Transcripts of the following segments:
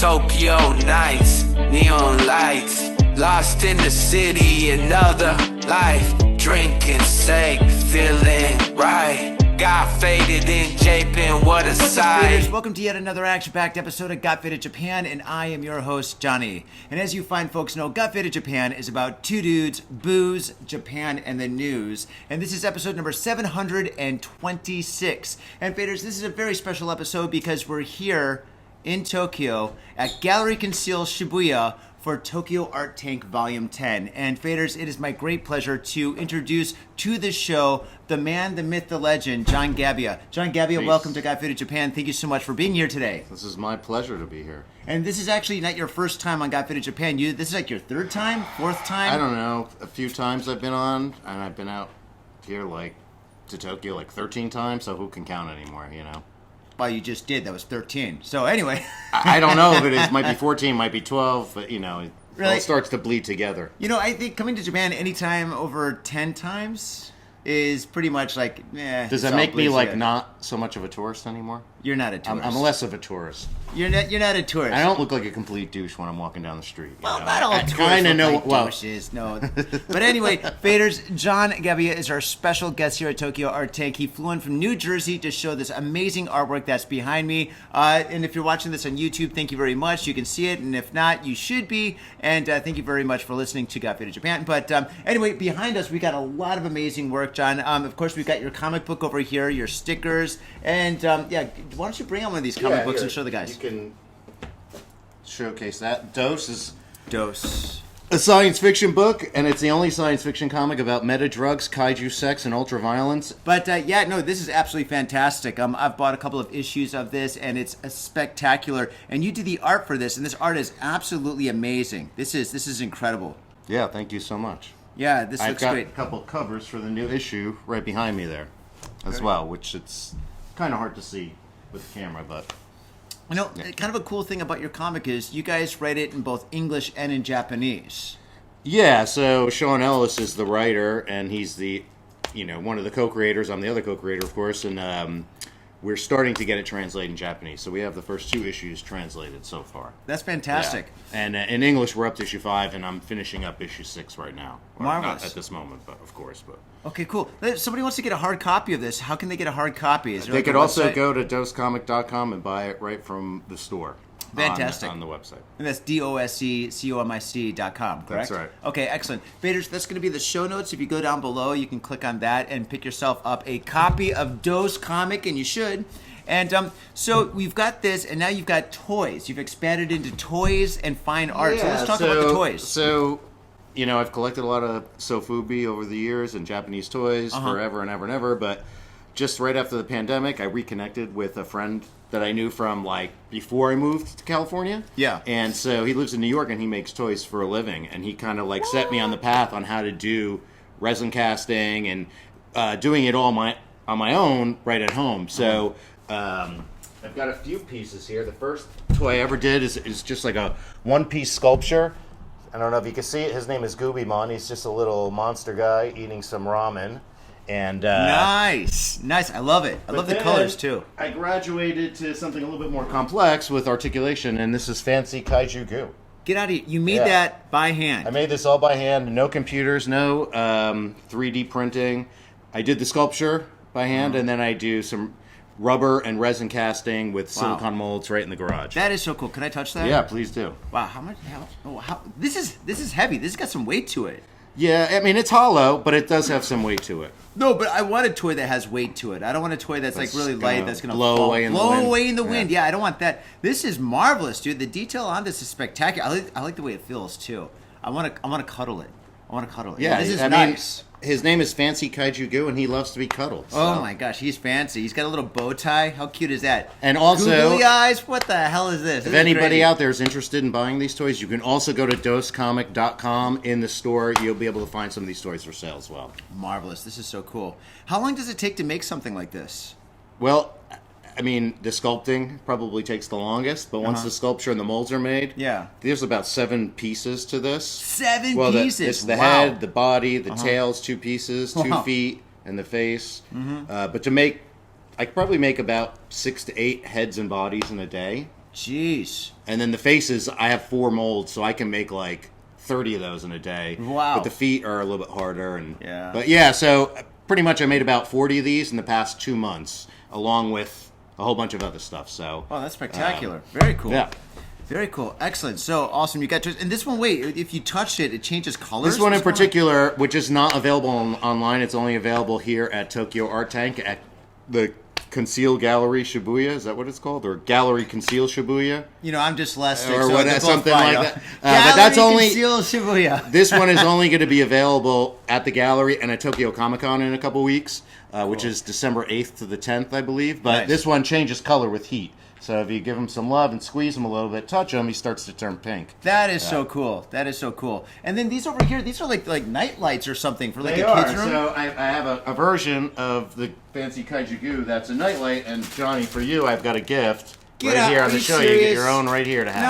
Tokyo nights, neon lights, lost in the city, another life. Drinking sake, feeling right. Got faded in Japan, what a sight. Welcome to yet another action-packed episode of Got Faded Japan, and I am your host, Johnny. And as you fine folks know, Got Faded Japan is about two dudes, booze, Japan, and the news. And this is episode number 726. And faders, this is a very special episode because we're here in Tokyo at Gallery Conceal Shibuya for Tokyo Art Tank Volume 10. And faders, it is my great pleasure to introduce to the show the man, the myth, the legend, John Gebbia. John Gebbia, Peace. welcome to Got Faded Japan. Thank you so much for being here today. This is my pleasure to be here. And this is actually not your first time on Got Faded Japan. This is like your third time? Fourth time? I don't know. A few times I've been on, and I've been out here to Tokyo 13 times, so who can count anymore, you know? Well, you just did. That was 13. So anyway. I don't know if it might be 14, might be 12, but, it Really? all starts to bleed together. I think coming to Japan anytime over 10 times is pretty much like, Does that make me, not so much of a tourist anymore? You're not a tourist. I'm less of a tourist. You're not a tourist. I don't look like a complete douche when I'm walking down the street. Well, not all tourists kinda look like douches, no. But anyway, faders, John Gebbia is our special guest here at Tokyo Art Tank. He flew in from New Jersey to show this amazing artwork that's behind me. And if you're watching this on YouTube, thank you very much. You can see it, and if not, you should be. And thank you very much for listening to Got Faded Japan. But anyway, behind us, we got a lot of amazing work, John. Of course, we've got your comic book over here, your stickers, and why don't you bring on one of these comic books here, and show the guys? You can showcase that. Dose Dose. a science fiction book, and it's the only science fiction comic about meta drugs, kaiju sex, and ultraviolence. But this is absolutely fantastic. I've bought a couple of issues of this, and it's spectacular. And you did the art for this, and this art is absolutely amazing. This is incredible. Yeah, thank you so much. Yeah, this I've looks got great. a couple covers for the new issue right behind me there as well, which it's kind of hard to see with the camera, but... Kind of a cool thing about your comic is you guys write it in both English and in Japanese. Yeah, so Sean Ellis is the writer, and he's the, one of the co-creators. I'm the other co-creator, of course, and we're starting to get it translated in Japanese. So we have the first two issues translated so far. That's fantastic. Yeah. And in English, we're up to issue 5, and I'm finishing up issue 6 right now. Marvelous. Not at this moment, but of course. But Okay, cool. If somebody wants to get a hard copy of this, how can they get a hard copy? Is there they a could also website? go to dosecomic.com and buy it right from the store. Fantastic. On the website. And that's DOSCCOMIC.com, correct? That's right. Okay, excellent. Faders, that's going to be the show notes. If you go down below, you can click on that and pick yourself up a copy of Dose Comic, and you should. And so we've got this, and now you've got toys. You've expanded into toys and fine art. So let's talk about the toys. So, I've collected a lot of sofubi over the years and Japanese toys forever and ever and ever, but just right after the pandemic, I reconnected with a friend that I knew from, before I moved to California. Yeah. And so he lives in New York, and he makes toys for a living, and he kind of, set me on the path on how to do resin casting and doing it all on my own right at home. So... I've got a few pieces here. The first toy I ever did is just like a one-piece sculpture. I don't know if you can see it. His name is Goobymon. He's just a little monster guy eating some ramen. And Nice. I love it. I love the colors, too. I graduated to something a little bit more complex with articulation, and this is fancy kaiju goo. Get out of here. You made that by hand. I made this all by hand. No computers, no 3D printing. I did the sculpture by hand, and then I do some rubber and resin casting with silicone molds right in the garage. That is so cool. Can I touch that? Yeah, please do. Wow, how much? This is heavy. This has got some weight to it. Yeah, I mean, it's hollow, but it does have some weight to it. No, but I want a toy that has weight to it. I don't want a toy that's really light, that's going to blow away in the wind. Away in the wind. Yeah, I don't want that. This is marvelous, dude. The detail on this is spectacular. I like the way it feels too. I want to cuddle it. Yeah, this is I nice. mean, his name is Fancy Kaiju Goo, and he loves to be cuddled. So. Oh my gosh, he's fancy. He's got a little bow tie. How cute is that? And also, googly eyes. What the hell is this? If anybody out there is interested in buying these toys, you can also go to dosecomic.com. In the store, you'll be able to find some of these toys for sale as well. Marvelous. This is so cool. How long does it take to make something like this? Well, I mean, the sculpting probably takes the longest, but once the sculpture and the molds are made, there's about 7 pieces to this. 7 pieces? It's the head, the body, the tails, 2 pieces, 2 feet, and the face. But to make, I could probably make about 6 to 8 heads and bodies in a day. Jeez. And then the faces, I have 4 molds, so I can make like 30 of those in a day. Wow. But the feet are a little bit harder. Yeah. But yeah, so pretty much I made about 40 of these in the past 2 months, along with a whole bunch of other stuff. So. Oh, that's spectacular. Very cool. Yeah. Very cool. Excellent. So awesome. You got to, and this one, wait, if you touch it, it changes colors? This one in particular, which is not available online, it's only available here at Tokyo Art Tank at the Conceal Gallery Shibuya. Is that what it's called? Or Gallery Conceal Shibuya? You know, I'm dyslexic. Or so what, they're both something fine, like though. that. Gallery But that's only... Conceal Shibuya. This one is only going to be available at the gallery and at Tokyo Comic Con in a couple weeks, which is December 8th to the 10th, I believe. But Nice. this one changes color with heat. So if you give him some love and squeeze him a little bit, touch him, he starts to turn pink. That is so cool. That is so cool. And then these over here, these are like night lights or something for like They a are. kid's room. So I have a version of the fancy kaiju goo that's a nightlight. And Johnny, for you, I've got a gift Get right out. here Are on the you show. You get serious? your own right here to have.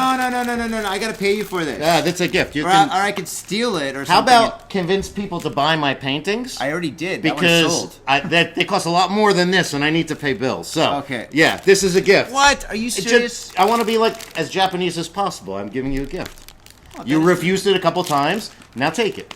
No. I got to pay you for this. Yeah, that's a gift. You Or can, I could steal it or how something. about convince people to buy my paintings? I already did. That one's Because sold. they cost a lot more than this, and I need to pay bills. So, Okay. yeah, this is a gift. What? Are you It's serious? just, I want to be like as Japanese as possible. I'm giving you a gift. Oh, You that is- refused it a couple times. Now take it.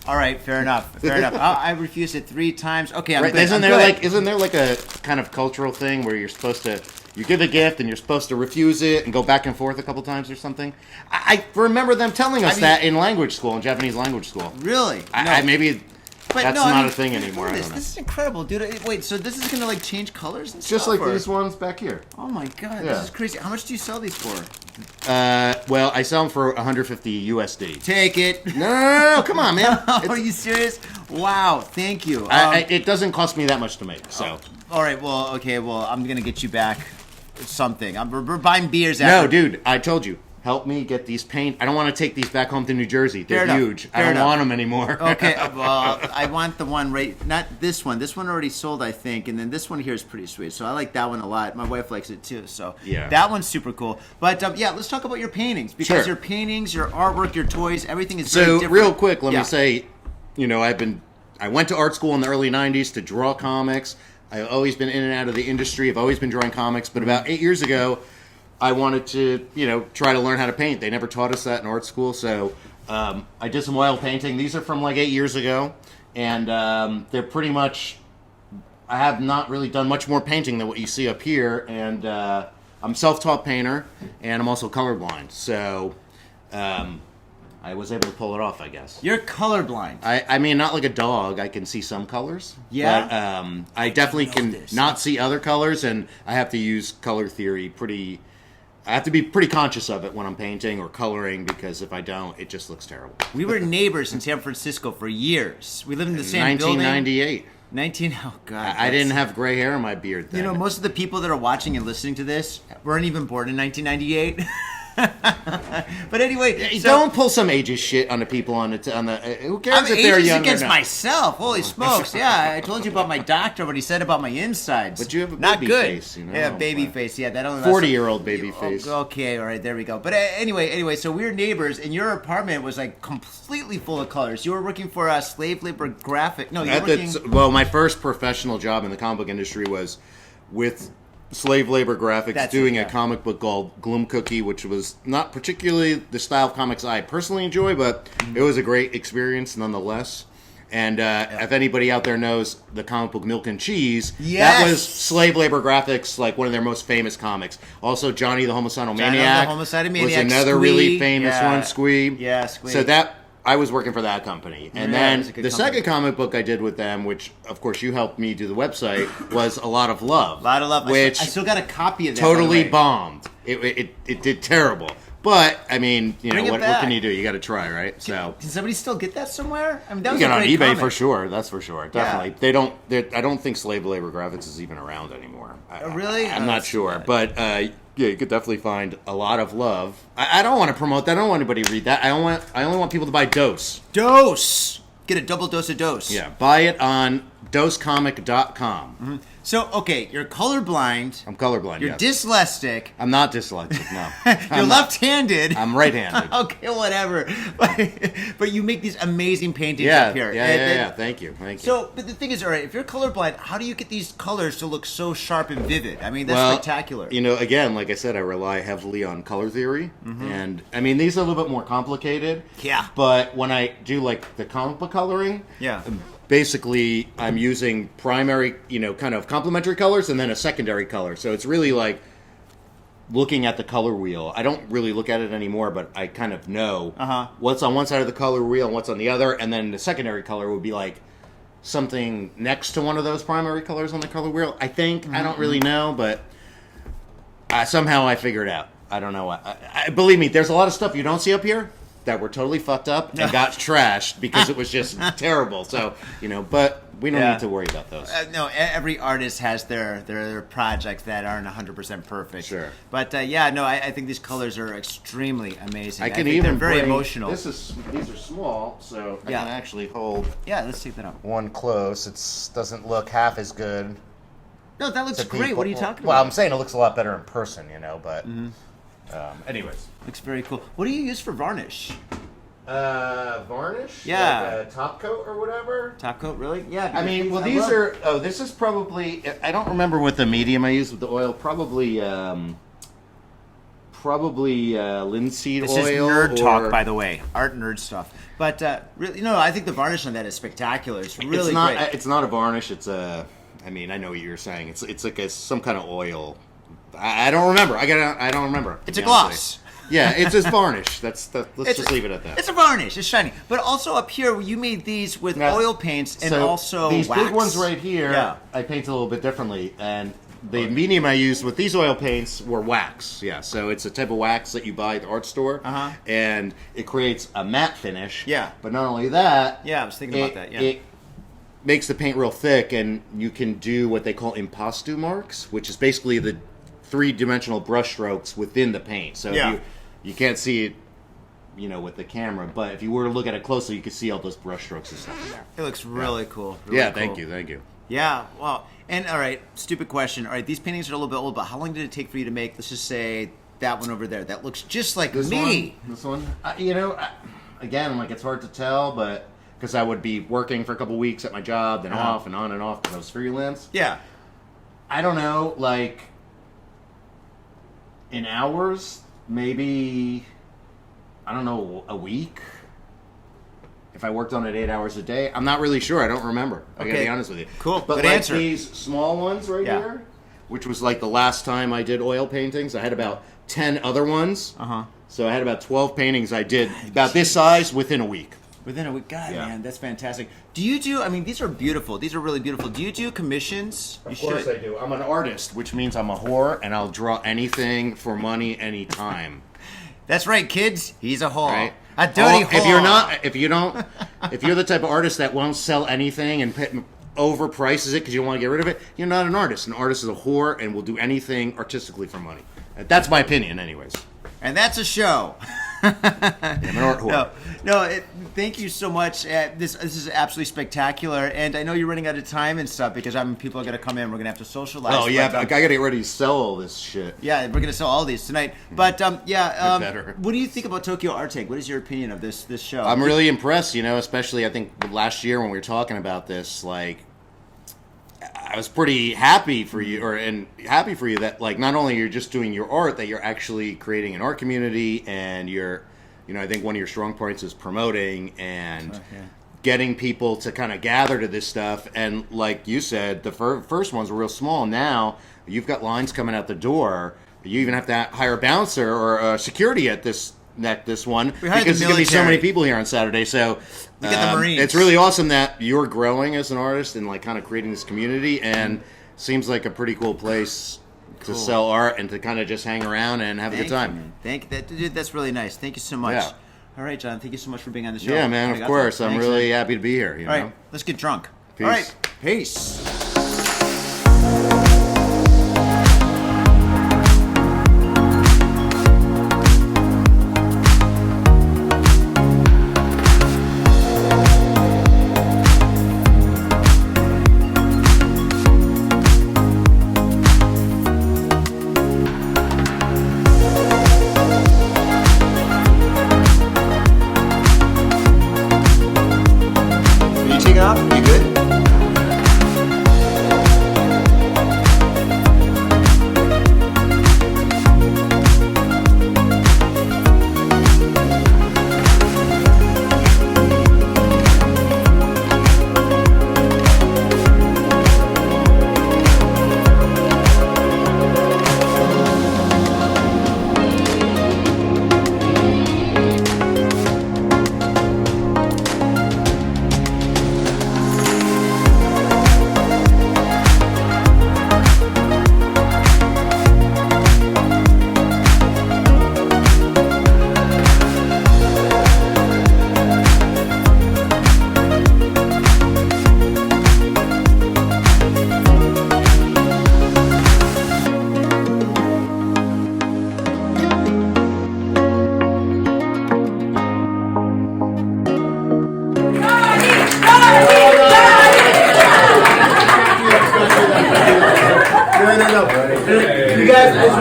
All right, fair enough. Fair enough. I refused it 3 times. Okay, I'm Right? good. Isn't I'm there good. like a kind of cultural thing where you're supposed to you give a gift and you're supposed to refuse it and go back and forth a couple times or something? I remember them telling us I mean- that in language school, in Japanese language school. Really? Maybe But that's no, I not mean, a thing look at anymore. I This. don't know. This is incredible, dude. Wait, so this is gonna like change colors and Just stuff? like or- these ones back here. Oh my god, Yeah. this is crazy. How much do you sell these for? Well, I sell them for 150 USD. Take it. No, come on, man. Are It's- you serious? Wow, thank you. it doesn't cost me that much to make, so. All right, well, okay, well, I'm gonna get you back something. We're buying beers. No, After. dude, I told you. Help me get these paint. I don't want to take these back home to New Jersey. They're Fair enough. huge. I Fair don't enough. want them anymore. Okay, well, I want the one right, not this one. This one already sold, I think, and then this one here is pretty sweet. So I like that one a lot. My wife likes it too. So Yeah. that one's super cool. But yeah, let's talk about your paintings because Sure. your paintings, your artwork, your toys, everything is very So, different. real quick, let Yeah. me say, I went to art school in the early 90s to draw comics. I've always been in and out of the industry. I've always been drawing comics. But about 8 years ago, I wanted to, try to learn how to paint. They never taught us that in art school. So I did some oil painting. These are from like 8 years ago. And they're pretty much, I have not really done much more painting than what you see up here. And I'm a self-taught painter. And I'm also colorblind. So I was able to pull it off, I guess. You're colorblind. I mean, not like a dog. I can see some colors. Yeah? But I definitely can this. not see other colors, and I have to use color theory I have to be pretty conscious of it when I'm painting or coloring, because if I don't, it just looks terrible. We were neighbors in San Francisco for years. We lived in the same building. 1998. 19. Oh God. I didn't have gray hair in my beard then. Most of the people that are watching and listening to this weren't even born in 1998. But anyway, so, Don't pull some ageist shit on the people on the. Who cares I'm if they're ageist young against or not? myself. Holy smokes! Yeah, I told you about my doctor. What he said about my insides. But you have a not baby good. face, Yeah, baby but- face. Yeah, that only lasts 40-year-old baby face. Okay, all right, there we go. But anyway, so we were neighbors, and your apartment was like completely full of colors. You were working for a slave labor graphic. No, you were working. Well, my first professional job in the comic book industry was with slave labor graphics, That's doing it, a yeah. comic book called Gloom Cookie, which was not particularly the style of comics I personally enjoy, but it was a great experience nonetheless. And if anybody out there knows the comic book Milk and Cheese, Yes! that was slave labor graphics, like one of their most famous comics. Also, Johnny the Homicidal Johnny the Maniac Homicidal was Maniac, another Squee, really famous yeah. one, Squee. Yeah, Squee. So that I was working for that company. And Yeah, then it's a good the company. second comic book I did with them, which of course you helped me do the website, was A Lot of Love. A lot of love. Which I still got a copy of that. by the totally way. bombed. It did terrible. But I mean, Bring it what back. can you do? You got to try, right? So Can somebody still get that somewhere? I mean, that you was get a on great eBay comic. for sure. That's for sure. Definitely. I don't think slave labor graphics is even around anymore. Really? I'm Oh, not that's sure, bad. but yeah, you could definitely find A Lot of Love. I don't want to promote that. I don't want anybody to read that. I only want people to buy Dose. Dose. Get a double dose of dose. Yeah, buy it on dosecomic.com. So, okay, you're colorblind. I'm colorblind. You're yes. dyslexic. I'm not dyslexic. No. You're left-handed. I'm right-handed. Okay, whatever. But you make these amazing paintings Yeah, up here. yeah. Thank you. So, but the thing is, all right, if you're colorblind, how do you get these colors to look so sharp and vivid? I mean, that's spectacular. You know, again, like I said, I rely heavily on color theory, and I mean these are a little bit more complicated. Yeah. But when I do like the comic book coloring, Yeah. basically I'm using primary, kind of complementary colors and then a secondary color. So it's really like looking at the color wheel. I don't really look at it anymore, but I kind of know what's on one side of the color wheel and what's on the other, and then the secondary color would be like something next to one of those primary colors on the color wheel. I think I don't really know, but somehow I figured it out. I don't know why. Believe me, there's a lot of stuff you don't see up here that were totally fucked up and got trashed because it was just terrible. So, but we don't need to worry about those. No, every artist has their projects that aren't 100% perfect. Sure. But I think these colors are extremely amazing. I can think even they're very bring- emotional. These are small, so I Yeah. can actually hold Yeah, let's take that up. one close. It doesn't look half as good. No, that looks to great. people. What are you talking Well, about? I'm saying it looks a lot better in person, but anyways. Looks very cool. What do you use for varnish? Varnish? Yeah. Like a top coat or whatever? Top coat, really? Yeah. I mean, well, this is probably, I don't remember what the medium I used with the oil, probably linseed This oil. is nerd or, talk, by the way. Art nerd stuff. But really, I think the varnish on that is spectacular. It's really it's not, great. It's not a varnish, it's a, I mean, I know what you're saying. It's like some kind of oil. I don't remember. I don't remember. It's a gloss. Yeah, it's just varnish. Let's just leave it at that. It's a varnish. It's shiny. But also up here, you made these with Now, oil paints and so also these wax. big ones right here, Yeah. I paint a little bit differently, and the medium I used with these oil paints were wax. Yeah, so it's a type of wax that you buy at the art store, and it creates a matte finish. Yeah. But not only that, Yeah, I was thinking about that. Yeah. it makes the paint real thick, and you can do what they call impasto marks, which is basically the three-dimensional brush strokes within the paint. So Yeah. you can't see it, with the camera, but if you were to look at it closely, you could see all those brush strokes and stuff in there. It looks really cool. Really Yeah, cool. thank you. Yeah, well, and all right, stupid question. All right, these paintings are a little bit old, but how long did it take for you to make, let's just say, that one over there? That looks just like me. This one? Again, like, it's hard to tell, but because I would be working for a couple weeks at my job, then off and on and off because I was freelance. Yeah. I don't know, like, in hours, maybe, I don't know, a week? If I worked on it 8 hours a day, I'm not really sure. I don't remember. I gotta Okay. be honest with you. Cool. But Good like answer. these small ones right here, which was like the last time I did oil paintings, I had about 10 other ones. So I had about 12 paintings I did about this size within a week. Within a week. God, Yeah. man, that's fantastic. Do you do, I mean, these are beautiful. These are really beautiful. Do you do commissions? Of course I do. I'm an artist, which means I'm a whore, and I'll draw anything for money anytime. That's right, kids. He's a whore. Right? A dirty whore. If you're the type of artist that won't sell anything and overprices it because you want to get rid of it, you're not an artist. An artist is a whore and will do anything artistically for money. That's my opinion, anyways. And that's a show. I'm an art whore. Thank you so much. This is absolutely spectacular, and I know you're running out of time and stuff because people are going to come in. We're going to have to socialize. Oh yeah, but, I gotta get ready to sell all this shit. yeah, we're going to sell all these tonight. But better. what do you think about Tokyo Art Take? What is your opinion of this show? I'm really impressed. Especially I think last year when we were talking about this, like, I was pretty happy for you, happy for you that, like, not only you're just doing your art, that you're actually creating an art community, and you're, I think one of your strong points is promoting and getting people to kind of gather to this stuff. And like you said, the first ones were real small. Now you've got lines coming out the door. You even have to hire a bouncer or security at this one because there's going to be so many people here on Saturday. So We get the Marines. it's really awesome that you're growing as an artist and like kind of creating this community, and seems like a pretty cool place to sell art and to kind of just hang around and have a good time. Dude, that's really nice. Thank you so much. Yeah. All right, John. Thank you so much for being on the show. Yeah, man, of course. I'm really happy to be here. All right, let's get drunk. Peace. All right, peace.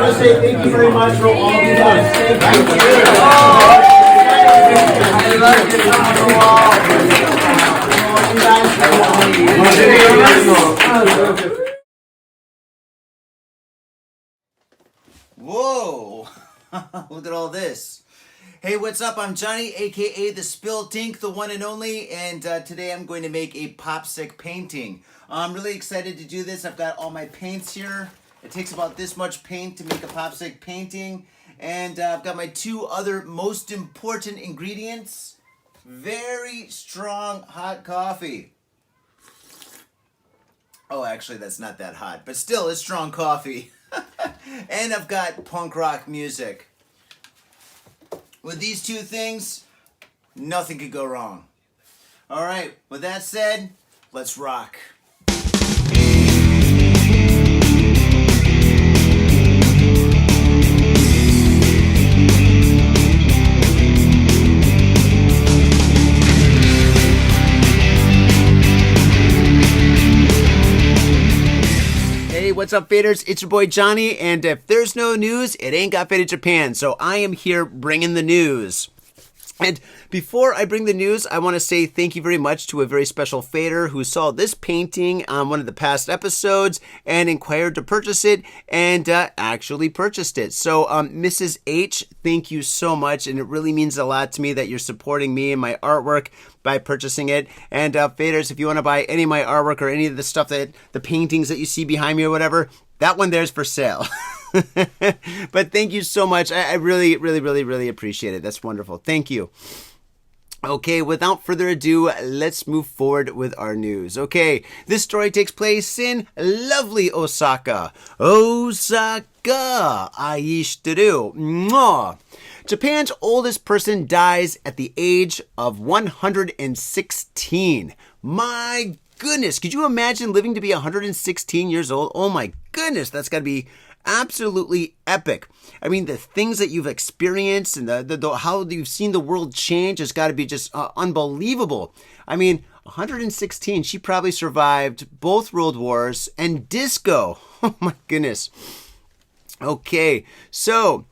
want to say thank you very much for all of you guys. Thank you. I love you. Whoa! Look at all this. Hey, what's up? I'm Johnny, aka the Spill Tink, the one and only, and today I'm going to make a popsicle painting. I'm really excited to do this. I've got all my paints here. It takes about this much paint to make a popsicle painting, and I've got my two other most important ingredients. Very strong hot coffee. Oh, actually, that's not that hot, but still, it's strong coffee. And I've got punk rock music. With these two things, nothing could go wrong. All right, with that said, let's rock. Hey, what's up, faders? It's your boy Johnny, and if there's no news, it ain't got Faded Japan, so I am here bringing the news. And before I bring the news, I want to say thank you very much to a very special fader who saw this painting on one of the past episodes and inquired to purchase it and actually purchased it. So, Mrs. H, thank you so much, and it really means a lot to me that you're supporting me and my artwork by purchasing it. And faders, if you want to buy any of my artwork or any of the stuff that the paintings that you see behind me or whatever, that one there's for sale. But thank you so much. I really, really, really, really appreciate it. That's wonderful. Thank you. Okay, without further ado, let's move forward with our news. Okay, this story takes place in lovely Osaka. Osaka! Aishiteru. Mwah! Japan's oldest person dies at the age of 116. My goodness, could you imagine living to be 116 years old? Oh my goodness, that's got to be absolutely epic. I mean, the things that you've experienced and the how you've seen the world change has got to be just unbelievable. I mean, 116, she probably survived both world wars and disco. Oh my goodness. Okay, so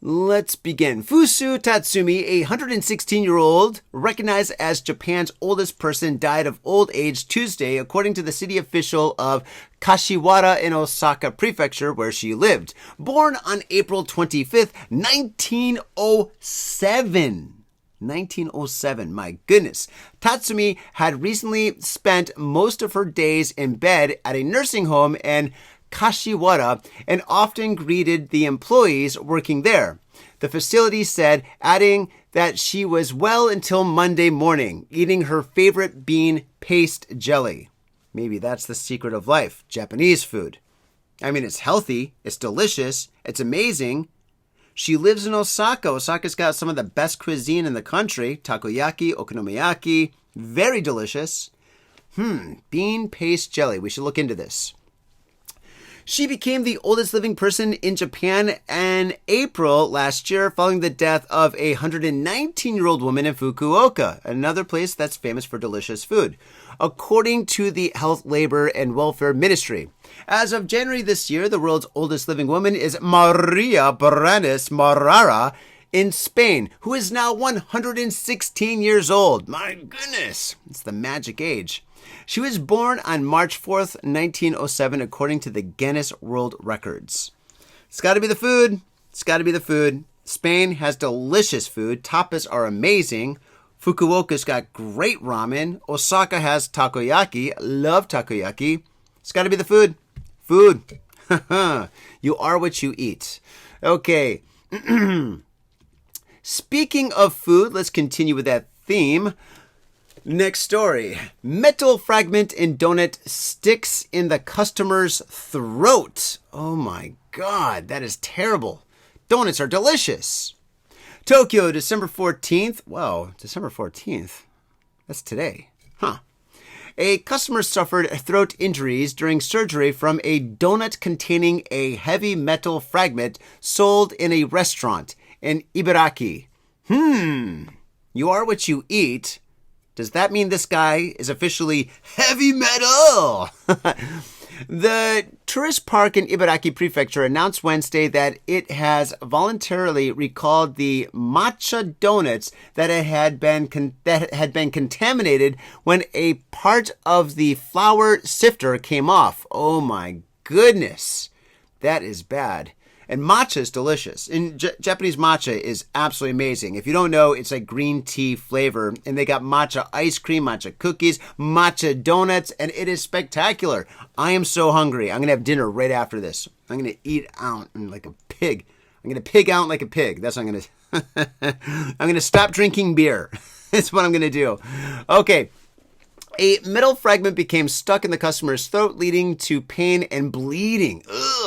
let's begin. Fusu Tatsumi, a 116-year-old, recognized as Japan's oldest person, died of old age Tuesday, according to the city official of Kashiwara in Osaka Prefecture, where she lived. Born on April 25th, 1907. 1907, my goodness. Tatsumi had recently spent most of her days in bed at a nursing home in Kashiwara and often greeted the employees working there. The facility said, adding that she was well until Monday morning, eating her favorite bean paste jelly. Maybe that's the secret of life, Japanese food. I mean, it's healthy, it's delicious, it's amazing. She lives in Osaka. Osaka's got some of the best cuisine in the country. Takoyaki, okonomiyaki, very delicious. Bean paste jelly. We should look into this. She became the oldest living person in Japan in April last year following the death of a 119-year-old woman in Fukuoka, another place that's famous for delicious food, according to the Health, Labor, and Welfare Ministry. As of January this year, the world's oldest living woman is Maria Baranes Marrara in Spain, who is now 116 years old. My goodness, it's the magic age. She was born on March 4th, 1907, according to the Guinness World Records. It's got to be the food. It's got to be the food. Spain has delicious food. Tapas are amazing. Fukuoka's got great ramen. Osaka has takoyaki. Love takoyaki. It's got to be the food. Food. You are what you eat. Okay. Speaking of food, let's continue with that theme. Next story. Metal fragment in donut sticks in the customer's throat. Oh my God, that is terrible. Donuts are delicious. Tokyo, December 14th. Wow, December 14th. That's today. Huh. A customer suffered throat injuries during surgery from a donut containing a heavy metal fragment sold in a restaurant in Ibaraki. You are what you eat. Does that mean this guy is officially heavy metal? The tourist park in Ibaraki Prefecture announced Wednesday that it has voluntarily recalled the matcha donuts that had been contaminated when a part of the flour sifter came off. Oh my goodness, that is bad. And matcha is delicious. And Japanese matcha is absolutely amazing. If you don't know, it's like green tea flavor. And they got matcha ice cream, matcha cookies, matcha donuts, and it is spectacular. I am so hungry. I'm going to have dinner right after this. I'm going to eat out like a pig. I'm going to pig out like a pig. That's what I'm going to I'm going to stop drinking beer. That's what I'm going to do. Okay. A metal fragment became stuck in the customer's throat, leading to pain and bleeding,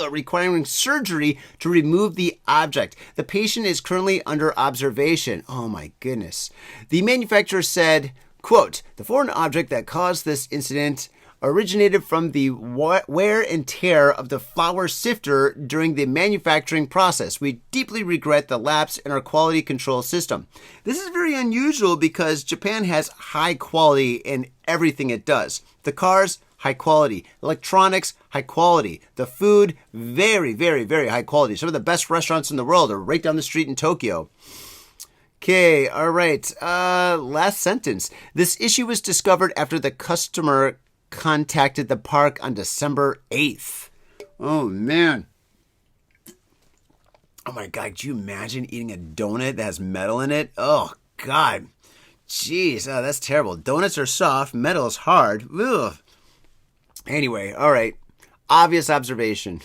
requiring surgery to remove the object. The patient is currently under observation. Oh my goodness. The manufacturer said, quote, "The foreign object that caused this incident originated from the wear and tear of the flour sifter during the manufacturing process. We deeply regret the lapse in our quality control system." This is very unusual because Japan has high quality in everything it does. The cars, high quality. Electronics, high quality. The food, very, very, very high quality. Some of the best restaurants in the world are right down the street in Tokyo. Okay, all right. Last sentence. This issue was discovered after the customer contacted the park on December 8th. Oh, man. Oh, my God. Could you imagine eating a donut that has metal in it? Oh, God. Jeez. Oh, that's terrible. Donuts are soft. Metal is hard. Ugh. Anyway, all right. Obvious observation.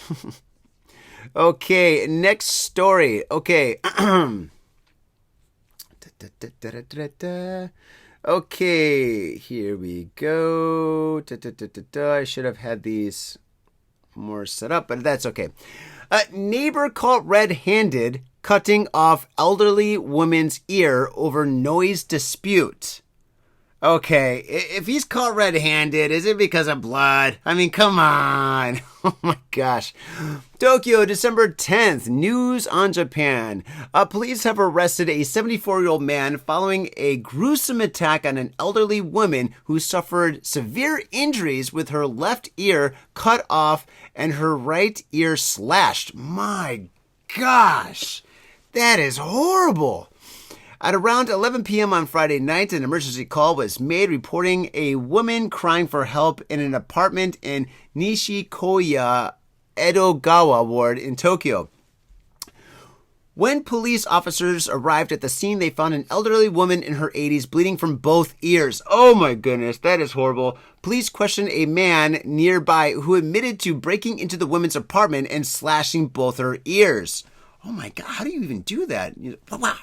Okay, next story. Okay. Okay, here we go. I should have had these more set up, but that's okay. A neighbor caught red-handed cutting off elderly woman's ear over noise dispute. Okay, if he's caught red-handed, is it because of blood? I mean, come on. Oh my gosh. Tokyo, December 10th, news on Japan. Police have arrested a 74-year-old man following a gruesome attack on an elderly woman who suffered severe injuries with her left ear cut off and her right ear slashed. My gosh, that is horrible. At around 11 p.m. on Friday night, an emergency call was made reporting a woman crying for help in an apartment in Nishikoya, Edogawa ward in Tokyo. When police officers arrived at the scene, they found an elderly woman in her 80s bleeding from both ears. Oh my goodness, that is horrible. Police questioned a man nearby who admitted to breaking into the woman's apartment and slashing both her ears. Oh my God, how do you even do that? Wow.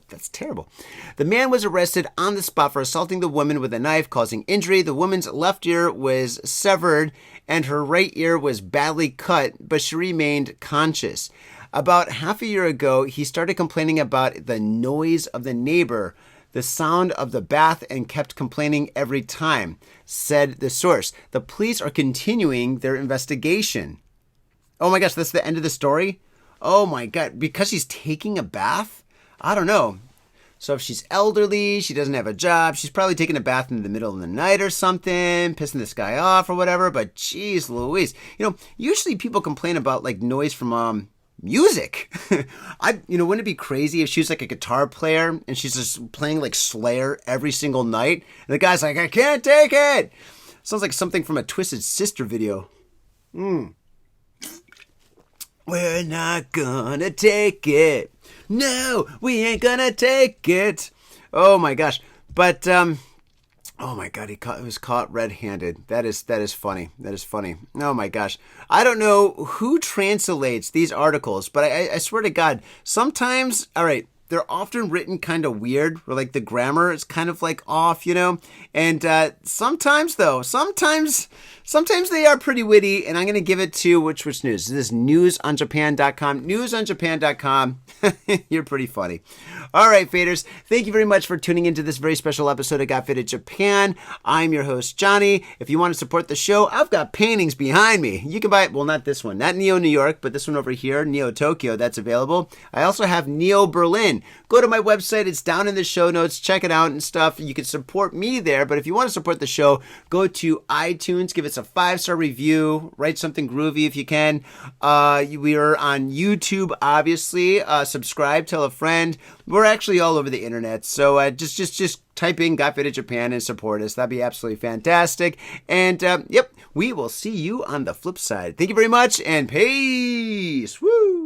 That's terrible. The man was arrested on the spot for assaulting the woman with a knife, causing injury. The woman's left ear was severed and her right ear was badly cut, but she remained conscious. About half a year ago, he started complaining about the noise of the neighbor, the sound of the bath, and kept complaining every time, said the source. The police are continuing their investigation. Oh my gosh, that's the end of the story? Oh my God, because she's taking a bath? I don't know. So if she's elderly, she doesn't have a job, she's probably taking a bath in the middle of the night or something, pissing this guy off or whatever, but geez Louise. Usually people complain about like noise from music. Wouldn't it be crazy if she was like a guitar player and she's just playing like Slayer every single night? And the guy's like, I can't take it. Sounds like something from a Twisted Sister video. We're not gonna take it. No, we ain't gonna take it. Oh my gosh. But, oh my God, he was caught red-handed. That is funny. That is funny. Oh my gosh. I don't know who translates these articles, but I swear to God, sometimes, all right, they're often written kind of weird, or like the grammar is kind of like off, and sometimes they are pretty witty, and I'm going to give it to which news? This is newsonjapan.com. Newsonjapan.com. You're pretty funny. All right, faders. Thank you very much for tuning into this very special episode of Got Faded Japan. I'm your host, Johnny. If you want to support the show, I've got paintings behind me. You can buy it. Well, not this one. Not Neo New York, but this one over here, Neo Tokyo. That's available. I also have Neo Berlin. again, go to my website. It's down in the show notes. Check it out and stuff. You can support me there. But if you want to support the show, go to iTunes, give us a 5-star review, write something groovy if you can. We are on YouTube, obviously. Subscribe, tell a friend. We're actually all over the internet. So just type in Got Faded Japan and support us. That'd be absolutely fantastic. And yep, we will see you on the flip side. Thank you very much and peace. Woo!